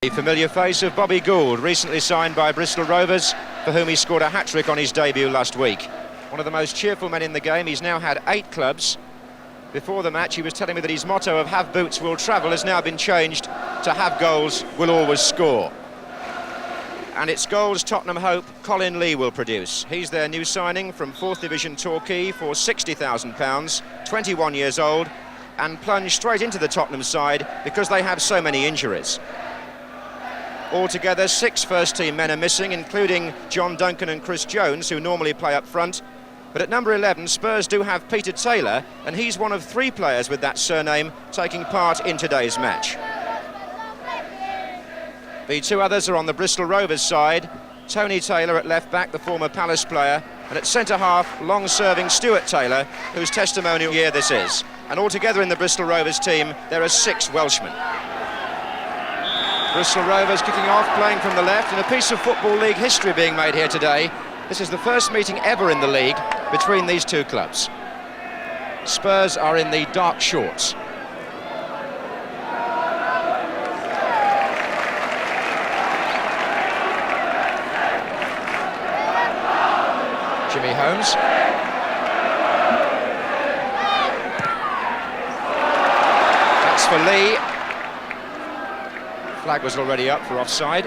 The familiar face of Bobby Gould, recently signed by Bristol Rovers, for whom he scored a hat-trick on his debut last week. One of the most cheerful men in the game. He's now had 8 clubs. Before the match, he was telling me that his motto of "have boots, will travel" has now been changed to "have goals, will always score." And it's goals Tottenham hope Colin Lee will produce. He's their new signing from 4th Division Torquay for £60,000, 21 years old, and plunged straight into the Tottenham side because they have so many injuries. Altogether, 6 first-team men are missing, including John Duncan and Chris Jones, who normally play up front. But at number 11, Spurs do have Peter Taylor, and he's one of 3 players with that surname taking part in today's match. The 2 others are on the Bristol Rovers side. Tony Taylor at left-back, the former Palace player, and at centre-half, long-serving Stuart Taylor, whose testimonial year this is. And altogether in the Bristol Rovers team, there are 6 Welshmen. Bristol Rovers kicking off, playing from the left, and a piece of Football League history being made here today. This is the first meeting ever in the league between these 2 clubs. Spurs are in the dark shorts. Jimmy Holmes. That's for Lee. Flag was already up for offside.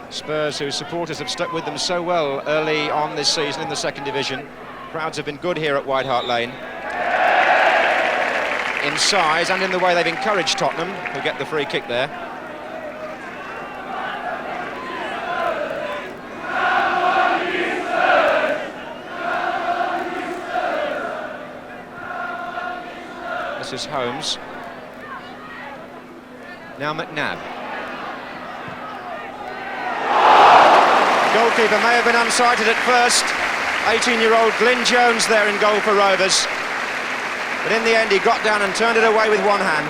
Spurs, whose supporters have stuck with them so well early on this season in the 2nd Division. Crowds have been good here at White Hart Lane. In size and in the way they've encouraged Tottenham, who get the free kick there. This is Holmes. Now McNabb. Goalkeeper may have been unsighted at first. 18-year-old Glyn Jones there in goal for Rovers. But in the end, he got down and turned it away with one hand.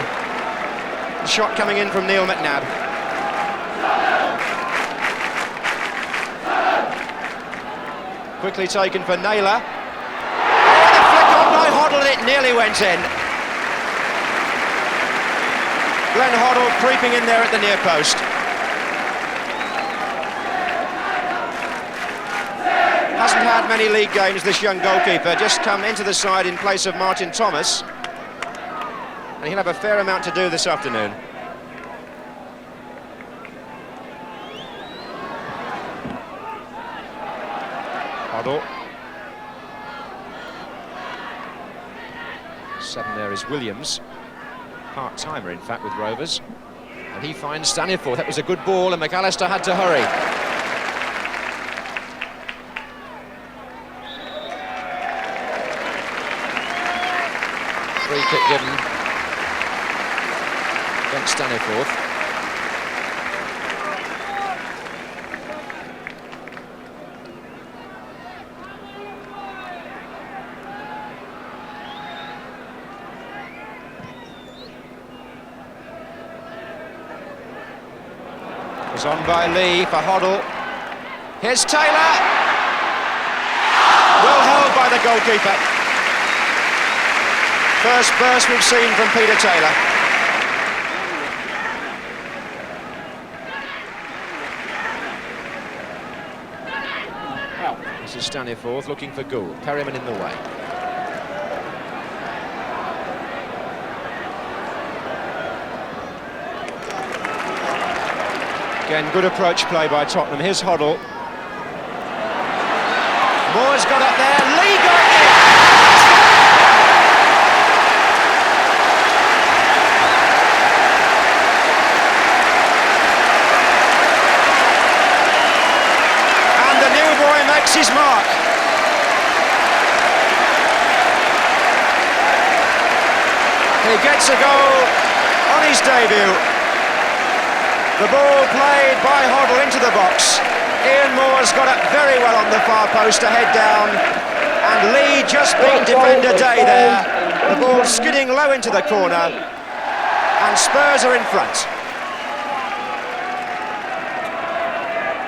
The shot coming in from Neil McNabb. Quickly taken for Naylor. Oh, the flick on by Hoddle, it nearly went in. Glenn Hoddle creeping in there at the near post. Hasn't had many league games, this young goalkeeper, just come into the side in place of Martin Thomas. And he'll have a fair amount to do this afternoon. Hoddle. 7 there is Williams. Part-timer, in fact, with Rovers. And he finds Staniforth. That was a good ball, and McAllister had to hurry. Free kick given against Staniforth. It's on by Lee for Hoddle. Here's Taylor. Well held by the goalkeeper. First burst we've seen from Peter Taylor. This is Staniforth looking for Gould. Perryman in the way. Again, good approach play by Tottenham. Here's Hoddle. Moore's got up there. Lee got it! And the new boy makes his mark. He gets a goal on his debut. The ball played by Hoddle into the box. Ian Moore's got it very well on the far post to head down. And Lee just beat defender Day there. The ball skidding low into the corner. And Spurs are in front.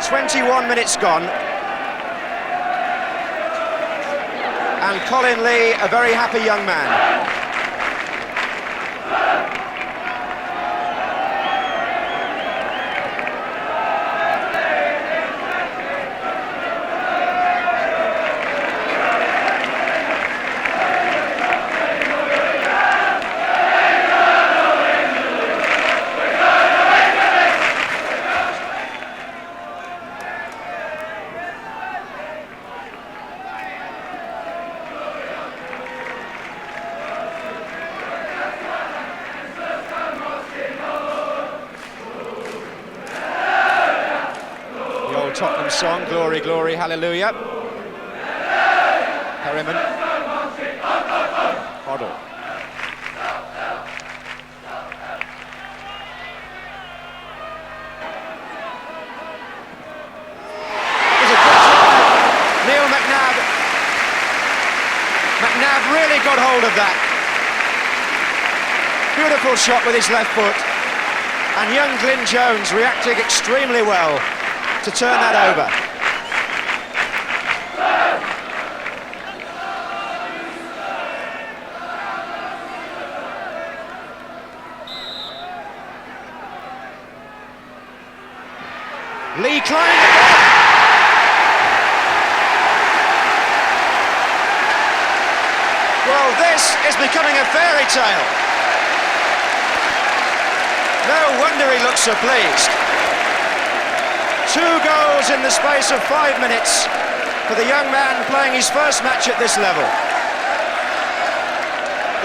21 minutes gone. And Colin Lee, a very happy young man. Tottenham song, Glory, Glory, Hallelujah. Perryman. Hoddle. There's a good try. Neil McNabb. McNabb really got hold of that. Beautiful shot with his left foot. And young Glyn Jones reacting extremely well to turn that over. Lee climbing again. Well, this is becoming a fairy tale. No wonder he looks so pleased. 2 goals in the space of 5 minutes for the young man playing his first match at this level.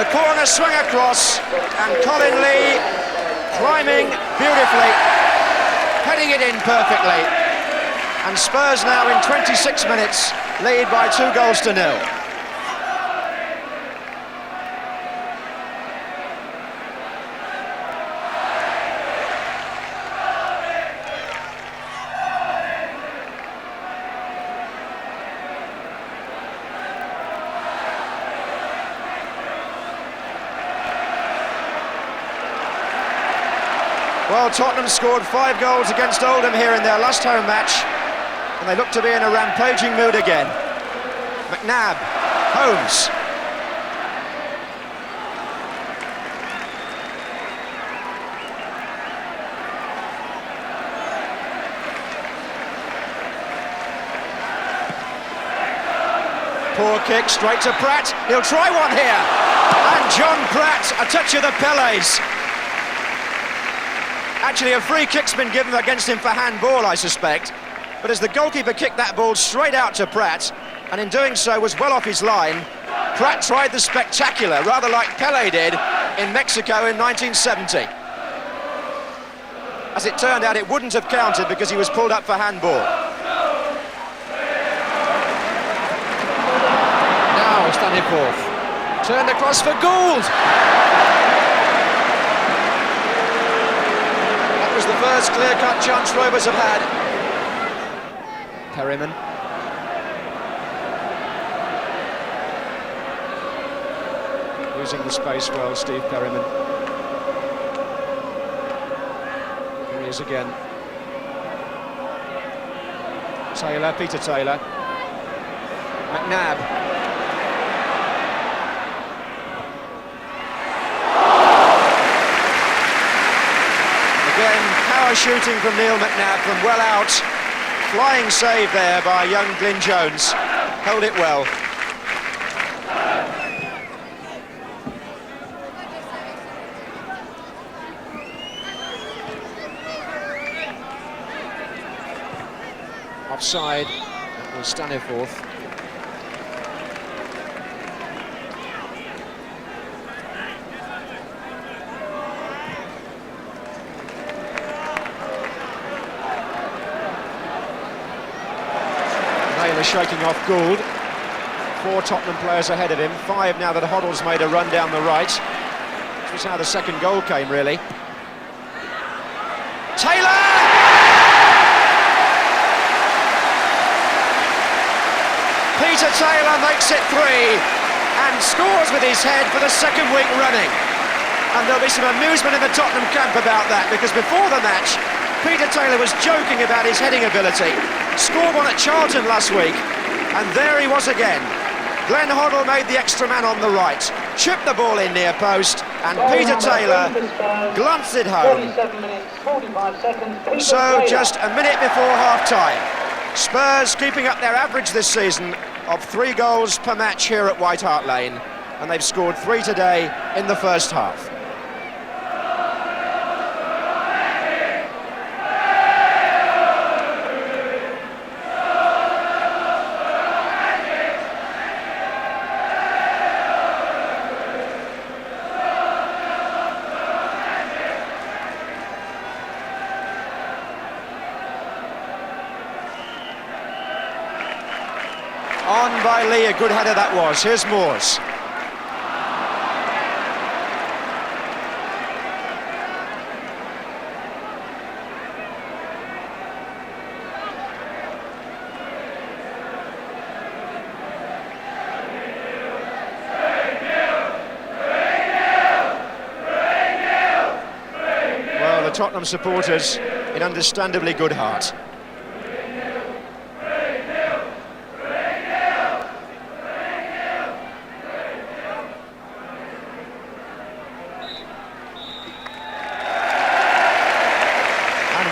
The corner swung across and Colin Lee climbing beautifully, heading it in perfectly. And Spurs now in 26 minutes lead by 2 goals to 0. Well, Tottenham scored 5 goals against Oldham here in their last home match, and they look to be in a rampaging mood again. McNabb, Holmes. Poor kick, straight to Pratt. He'll try one here. And John Pratt, a touch of the Pelés. Actually, a free kick's been given against him for handball, I suspect. But as the goalkeeper kicked that ball straight out to Pratt, and in doing so was well off his line, Pratt tried the spectacular, rather like Pelé did in Mexico in 1970. As it turned out, it wouldn't have counted because he was pulled up for handball. Now Staniforth, turned across for Gould. Was the first clear-cut chance Rovers have had. Perryman. Using the space well, Steve Perryman. Here he is again. Taylor, Peter Taylor. McNabb. Power shooting from Neil McNabb from well out. Flying save there by young Glyn Jones. Held it well. Offside. That was Staniforth. Shaking off Gould. 4 Tottenham players ahead of him, 5 now that Hoddle's made a run down the right. This was how the second goal came, really. Taylor! Peter Taylor makes it 3 and scores with his head for the second week running. And there'll be some amusement in the Tottenham camp about that, because before the match, Peter Taylor was joking about his heading ability. Scored one at Charlton last week, and there he was again. Glenn Hoddle made the extra man on the right, chipped the ball in near post, and Peter Taylor glanced it home. 47 minutes, 45 seconds. So just a minute before half-time, Spurs keeping up their average this season of 3 goals per match here at White Hart Lane, and they've scored 3 today in the first half. On by Lee, a good header that was. Here's Moores. Well, the Tottenham supporters in understandably good heart.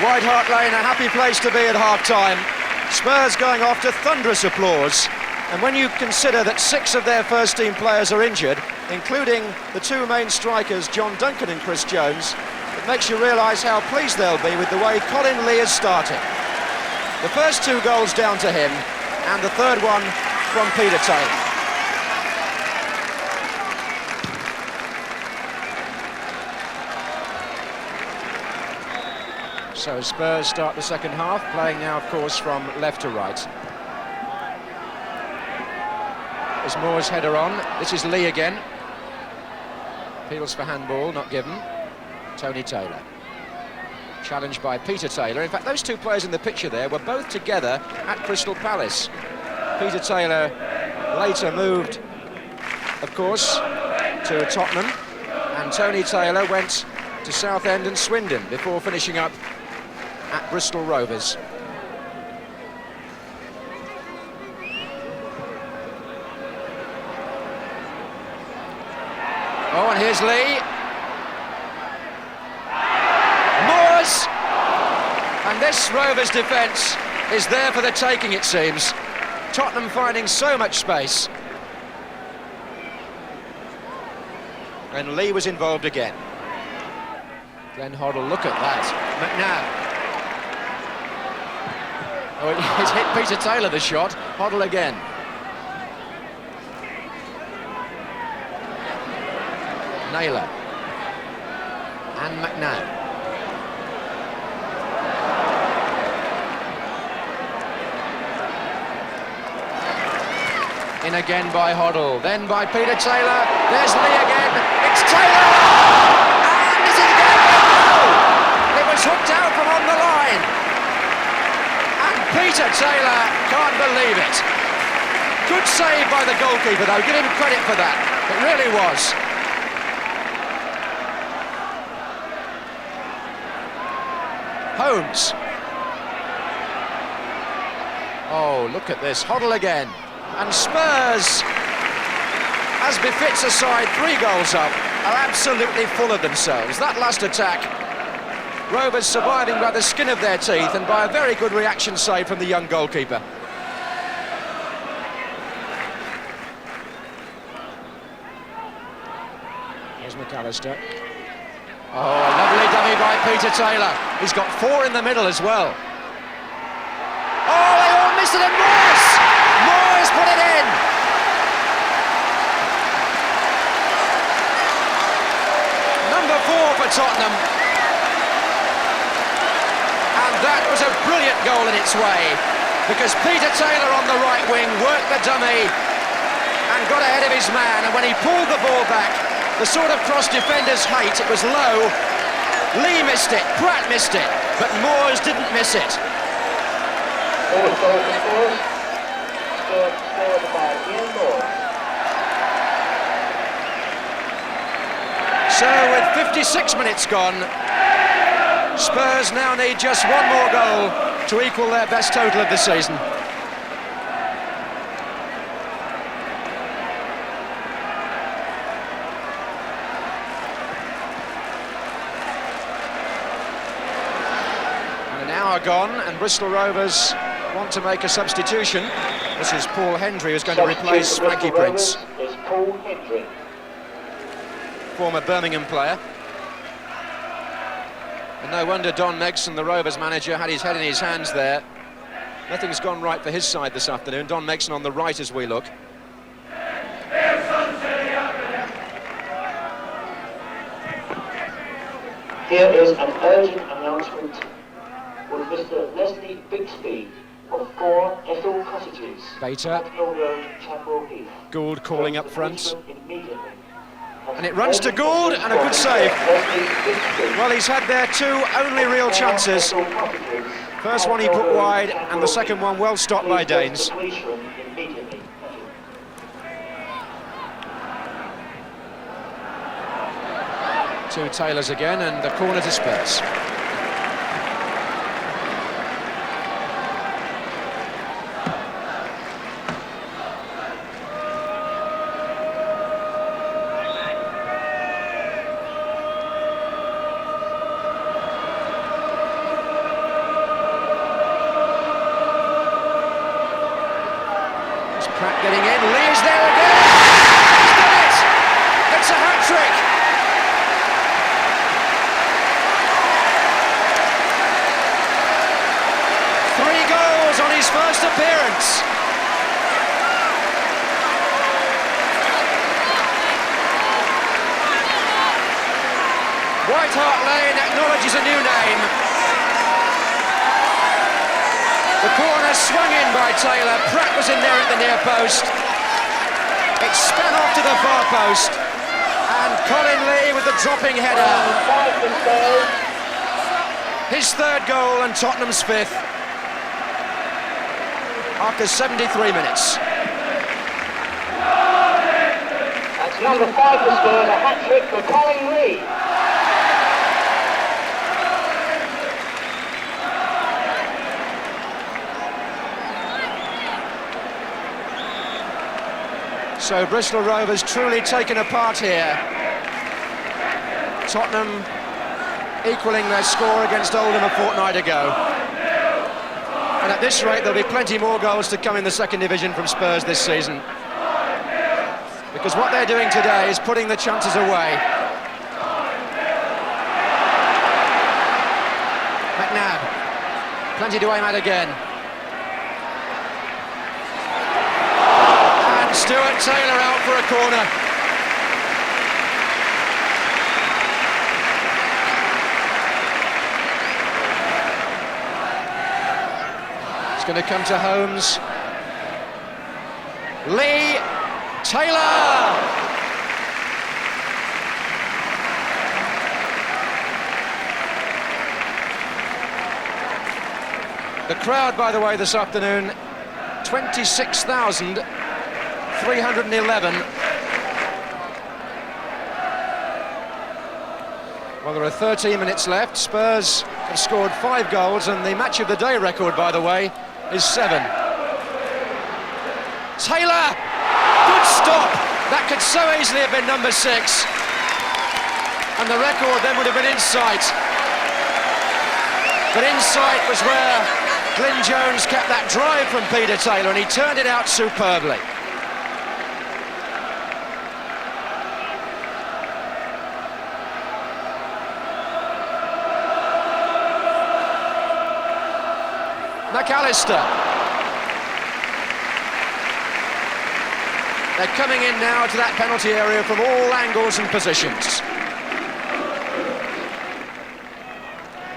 White Hart Lane, a happy place to be at half-time. Spurs going off to thunderous applause. And when you consider that 6 of their first-team players are injured, including the 2 main strikers, John Duncan and Chris Jones, it makes you realise how pleased they'll be with the way Colin Lee is starting. The first 2 goals down to him, and the third one from Peter Taylor. So Spurs start the second half, playing now, of course, from left to right. There's Moore's header on. This is Lee again. Appeals for handball, not given. Tony Taylor. Challenged by Peter Taylor. In fact, those 2 players in the picture there were both together at Crystal Palace. Peter Taylor later moved, of course, to Tottenham, and Tony Taylor went to Southend and Swindon before finishing up at Bristol Rovers. Oh, and here's Lee. Moores! And this Rovers defence is there for the taking, it seems. Tottenham finding so much space. And Lee was involved again. Glenn Hoddle, look at that. McNabb. Oh, it's hit Peter Taylor, the shot. Hoddle again. Naylor. And McNabb. In again by Hoddle, then by Peter Taylor. There's Lee again. It's Taylor! And is it again? No! It was hooked out from on the line. Peter Taylor can't believe it. Good save by the goalkeeper, though. Give him credit for that. It really was. Holmes. Oh, look at this. Hoddle again. And Spurs, as befits a side 3 goals up, are absolutely full of themselves. That last attack, Rovers surviving by the skin of their teeth and by a very good reaction save from the young goalkeeper. Here's McAllister. Oh, a lovely dummy by Peter Taylor. He's got 4 in the middle as well. Oh, they all missed it, and Moores put it in. Number 4 for Tottenham. That was a brilliant goal in its way, because Peter Taylor on the right wing worked the dummy and got ahead of his man, and when he pulled the ball back, the sort of cross defenders hate, it was low. Lee missed it, Pratt missed it, but Moores didn't miss it. So with 56 minutes gone, Spurs now need just one more goal to equal their best total of the season. And an hour gone, and Bristol Rovers want to make a substitution. This is Paul Hendry, who's going to replace Swanky Prince. Is Paul Hendry. Former Birmingham player. And no wonder Don Megson, the Rovers manager, had his head in his hands there. Nothing's gone right for his side this afternoon. Don Megson on the right as we look. Here is an urgent announcement with Mr. Leslie Bixby of 4 Ethel Cottages. Bater. Chapel Heath. Gould calling up front. Immediately. And it runs to Gould, and a good save. Well, he's had their two only real chances. First one he put wide, and the second one well stopped by Danes. Two Taylors again, and the corner to Spurs. Pratt getting in, Lee is there again! He's done it! It's a hat-trick! Three goals on his first appearance. White Hart Lane acknowledges a new name. The corner swung in by Taylor. Pratt was in there at the near post. It spun off to the far post. And Colin Lee with the dropping header. His third goal and Tottenham's fifth. After 73 minutes. That's number 5 for Spurs, a hat-trick for Colin Lee. So Bristol Rovers truly taken apart here. Tottenham equalling their score against Oldham a fortnight ago. And at this rate, there'll be plenty more goals to come in the second division from Spurs this season. Because what they're doing today is putting the chances away. McNabb, plenty to aim at again. Stuart Taylor out for a corner. It's going to come to Holmes. Lee, Taylor! The crowd, by the way, this afternoon, 26,311. Well, there are 13 minutes left. Spurs have scored 5 goals, and the match of the day record, by the way, is 7. Taylor! Good stop! That could so easily have been number 6. And the record then would have been in sight. But in sight was where Glyn Jones kept that drive from Peter Taylor, and he turned it out superbly. McAllister. They're coming in now to that penalty area from all angles and positions.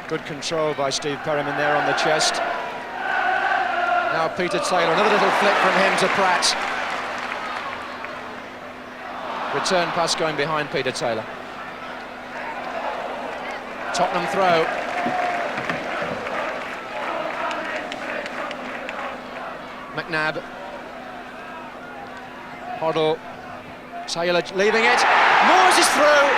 Good control by Steve Perryman there on the chest. Now Peter Taylor, another little flick from him to Pratt. Return pass going behind Peter Taylor. Tottenham throw. McNabb. Hoddle. Taylor leaving it. Moores is through.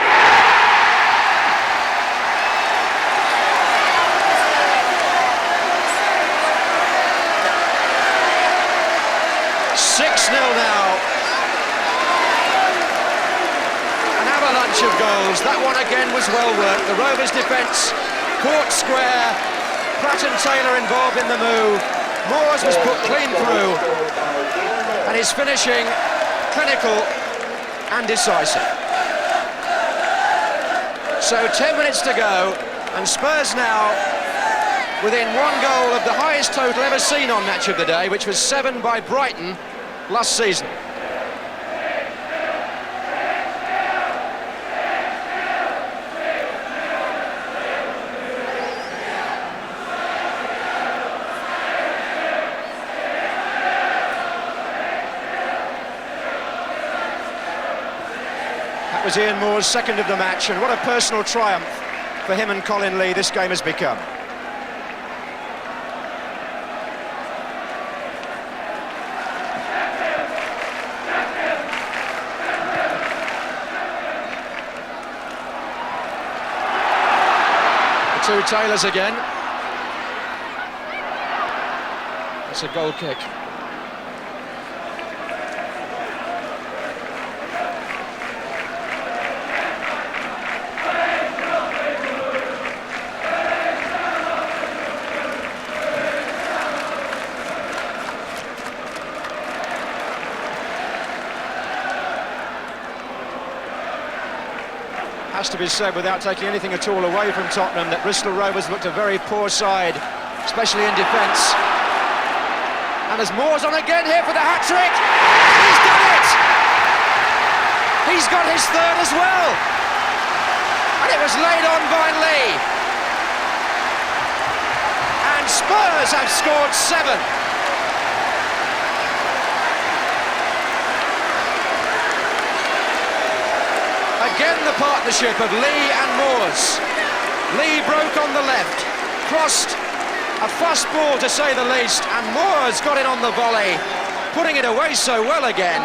6-0 now. An avalanche of goals. That one again was well worked. The Rovers defence caught square. Pratt and Taylor involved in the move. Moores was put clean through. And his finishing clinical and decisive. So 10 minutes to go, and Spurs now within one goal of the highest total ever seen on Match of the Day, which was 7 by Brighton last season. That was Ian Moore's second of the match, and what a personal triumph for him and Colin Lee this game has become. The two Taylors again. It's a goal kick. Has to be said, without taking anything at all away from Tottenham, that Bristol Rovers looked a very poor side, especially in defence. And as Moore's on again here for the hat-trick, he's done it! He's got his third as well! And it was laid on by Lee. And Spurs have scored 7. Again the partnership of Lee and Moores. Lee broke on the left, crossed, a fast ball to say the least, and Moores got it on the volley, putting it away so well again.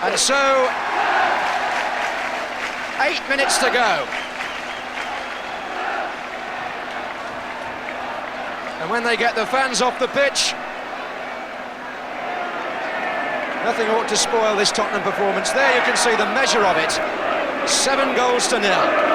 And so, 8 minutes to go. And when they get the fans off the pitch, nothing ought to spoil this Tottenham performance. There you can see the measure of it. 7 goals to 0.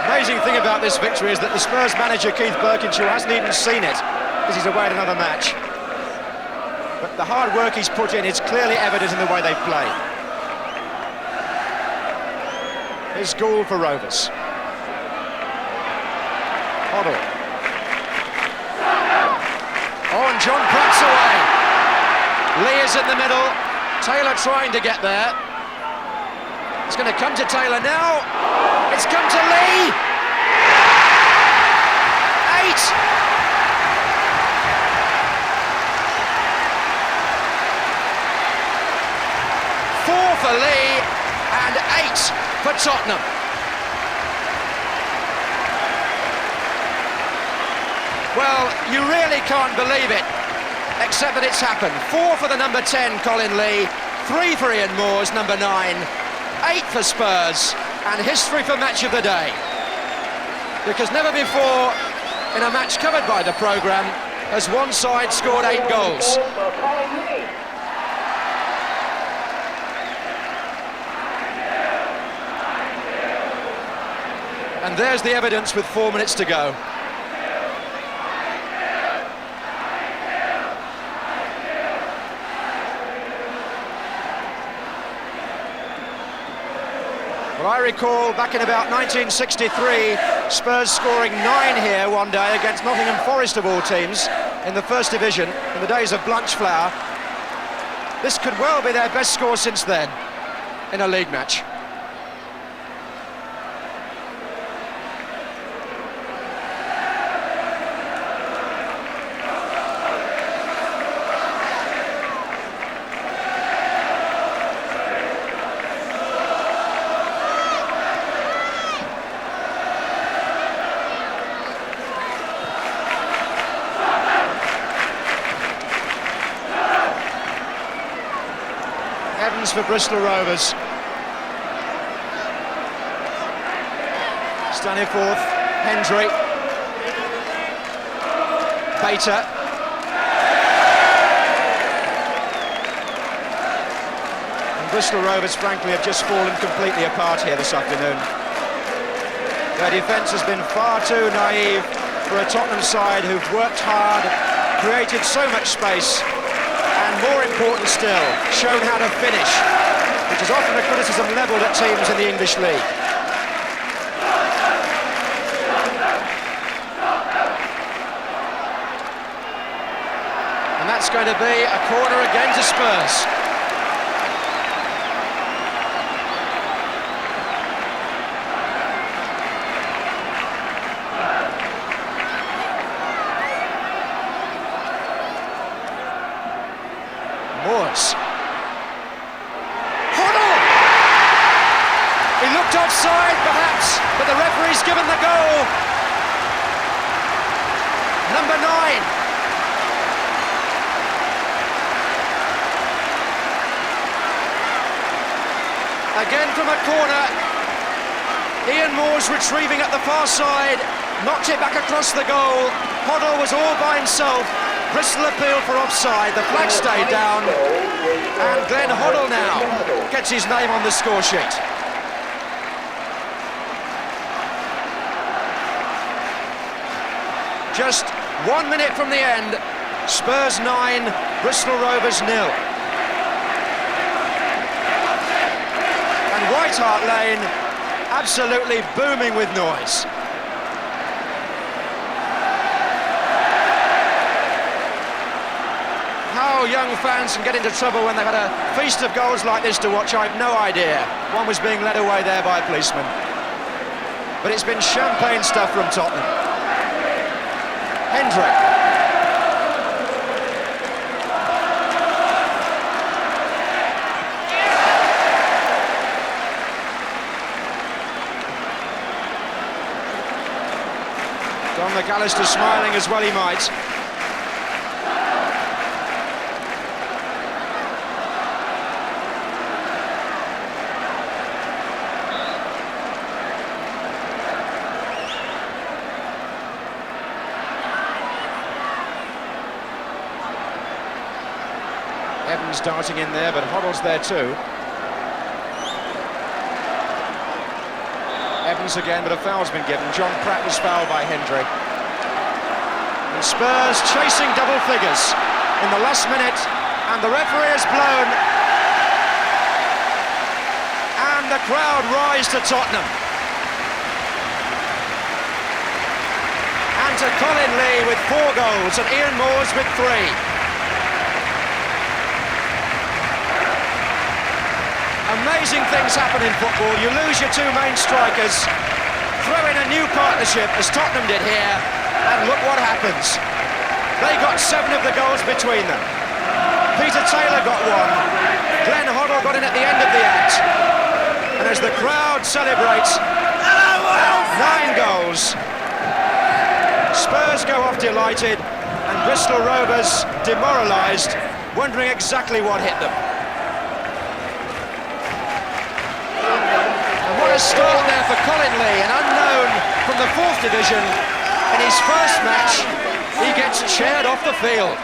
Amazing thing about this victory is that the Spurs manager Keith Birkinshaw hasn't even seen it because he's away at another match. But the hard work he's put in is clearly evident in the way they play. Here's goal for Rovers. Hoddle. Oh, and John Pratt's away. Lee is in the middle. Taylor trying to get there. It's going to come to Taylor now. It's come to Lee. 8. 4 for Lee and 8 for Tottenham. Well, you really can't believe it, except that it's happened. 4 for the number 10, Colin Lee. 3 for Ian Moores, number 9. 8 for Spurs, and history for Match of the Day. Because never before in a match covered by the programme has one side scored 8 goals. And there's the evidence with 4 minutes to go. Well, I recall back in about 1963, Spurs scoring 9 here one day against Nottingham Forest of all teams in the First Division in the days of Blanchflower. This could well be their best score since then in a league match. Evans for Bristol Rovers. Staniforth, Hendry, Bater. And Bristol Rovers, frankly, have just fallen completely apart here this afternoon. Their defence has been far too naive for a Tottenham side who've worked hard, created so much space, and more important still, shown how to finish, which is often a criticism levelled at teams in the English league. And that's going to be a corner again to Spurs. Hoddle! He looked offside, perhaps, but the referee's given the goal. Number 9. Again from a corner. Ian Moore's retrieving at the far side, knocked it back across the goal. Hoddle was all by himself. Bristol appealed for offside, the flag stayed down, and Glenn Hoddle now gets his name on the score sheet. Just 1 minute from the end, Spurs 9, Bristol Rovers 0. And White Hart Lane absolutely booming with noise. How young fans can get into trouble when they've had a feast of goals like this to watch, I've no idea. One was being led away there by a policeman. But it's been champagne stuff from Tottenham. Hendry. Don McAllister smiling as well he might. Evans darting in there, but Hoddle's there too. Evans again, but a foul's been given. John Pratt was fouled by Hendry. And Spurs chasing double figures in the last minute, and the referee has blown. And the crowd rise to Tottenham. And to Colin Lee with 4 goals, and Ian Moore's with 3. Amazing things happen in football. You lose your 2 main strikers, throw in a new partnership, as Tottenham did here, and look what happens. They got 7 of the goals between them. Peter Taylor got 1. Glenn Hoddle got in at the end of the act. And as the crowd celebrates, 9 goals. Spurs go off delighted, and Bristol Rovers demoralised, wondering exactly what hit them. What a start there for Colin Lee, an unknown from the 4th division. In his first match, he gets chaired off the field.